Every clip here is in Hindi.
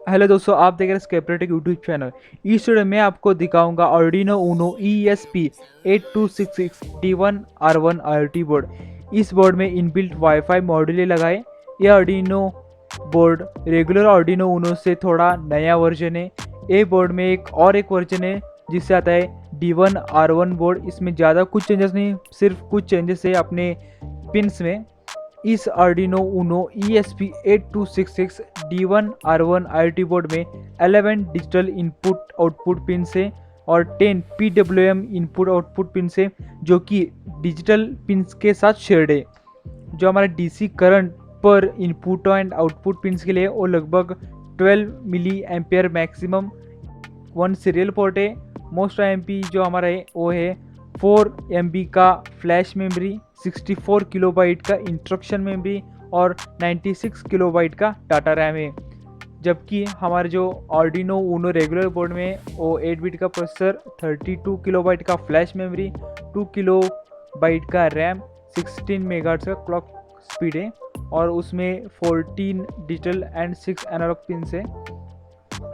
हेलो दोस्तों, आप देख रहे हैं स्केपरेटिक यूट्यूब चैनल। इस वीडियो में आपको दिखाऊंगा Arduino Uno ESP8266 D1R1 IoT board. इस बोर्ड में इनबिल्ट वाईफाई मॉड्यूल लगाए। यह Arduino board regular Arduino Uno से थोड़ा नया वर्जन है। ये बोर्ड में एक वर्जन है जिससे आता है D1R1 बोर्ड। इसमें ज़्यादा कुछ चेंजेस नहीं, सिर्फ कुछ चेंजेस है अपने पिन्स में। इस Arduino Uno ESP8266 D1R1 IoT board में 11 डिजिटल इनपुट आउटपुट पिन से और 10 PWM इनपुट आउटपुट पिन से, जो कि डिजिटल पिन्स के साथ शेयर्ड है। जो हमारा DC करंट पर इनपुट एंड आउटपुट पिन्स के लिए वो लगभग 12 milliampere maximum. 1 serial port है। मोस्ट MP जो हमारा है वो है 4 MB का फ्लैश मेमोरी, 64 किलोबाइट का इंस्ट्रक्शन मेमोरी और 96 किलोबाइट का डाटा रैम है। जबकि हमारे जो आर्डिनो ऊनो रेगुलर बोर्ड में वो 8 बिट का प्रोसेसर, 32 किलोबाइट का फ्लैश मेमोरी, 2 किलोबाइट का रैम, 16 मेगाहर्ट्ज का क्लॉक स्पीड है और उसमें 14 डिजिटल एंड 6 एनालॉग पिन्स है।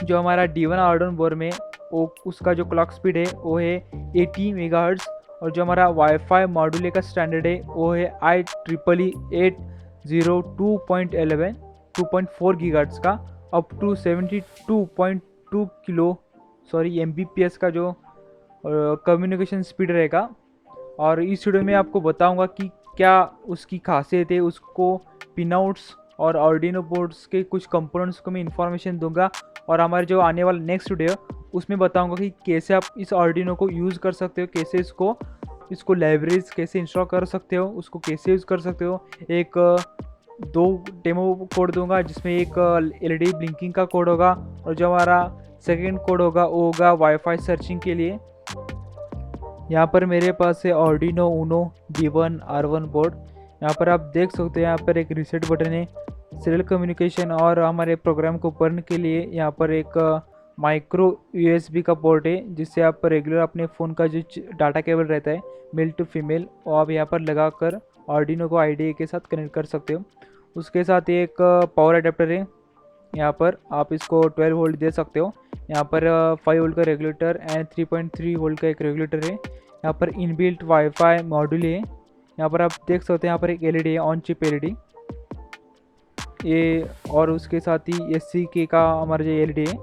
जो हमारा D1 आर्डिनो बोर्ड में वो उसका जो क्लॉक स्पीड है वो है 80 मेगाहर्ट्ज और जो हमारा वाईफाई मॉड्यूल का स्टैंडर्ड है वो है IEEE 802.11 2.4 गीगाहर्ट्ज का अप टू 72.2 Mbps का जो कम्युनिकेशन स्पीड रहेगा। और इस वीडियो में आपको बताऊंगा कि क्या उसकी खासियत है, उसको पिनआउट्स और आर्डिनो बोर्ड्स के कुछ कंपोनेंट्स को मैं इन्फॉर्मेशन दूंगा। और हमारे जो आने वाला नेक्स्ट वीडियो उसमें बताऊंगा कि कैसे आप इस आर्डिनो को यूज़ कर सकते हो, कैसे इसको लाइब्रेरीज कैसे इंस्टॉल कर सकते हो, उसको कैसे यूज़ कर सकते हो। एक 2 डेमो कोड दूंगा जिसमें एक LED ब्लिंकिंग का कोड होगा और जो हमारा सेकेंड कोड होगा वो होगा वाईफाई सर्चिंग के लिए। यहाँ पर मेरे पास है आर्डिनो ऊनो D1R1 बोर्ड। यहाँ पर आप देख सकते हो, यहाँ पर एक रीसेट बटन है, सीरियल कम्युनिकेशन और हमारे प्रोग्राम को पढ़ने के लिए यहाँ पर एक माइक्रो USB का पोर्ट है जिससे आप रेगुलर अपने फ़ोन का जो डाटा केबल रहता है मेल टू फीमेल वो आप यहाँ पर लगाकर आर्डिनो को IDE के साथ कनेक्ट कर सकते हो। उसके साथ एक पावर अडेप्टर है, यहाँ पर आप इसको 12 वोल्ट दे सकते हो। यहाँ पर 5 वोल्ट का रेगुलेटर एंड 3.3 वोल्ट का एक रेगुलेटर है। यहाँ पर इनबिल्ट वाईफाई मॉड्यूल है। यहाँ पर आप देख सकते हैं यहाँ पर एक LED है, ऑन चिप LED ये, और उसके साथ ही SCK का हमारा जो LED है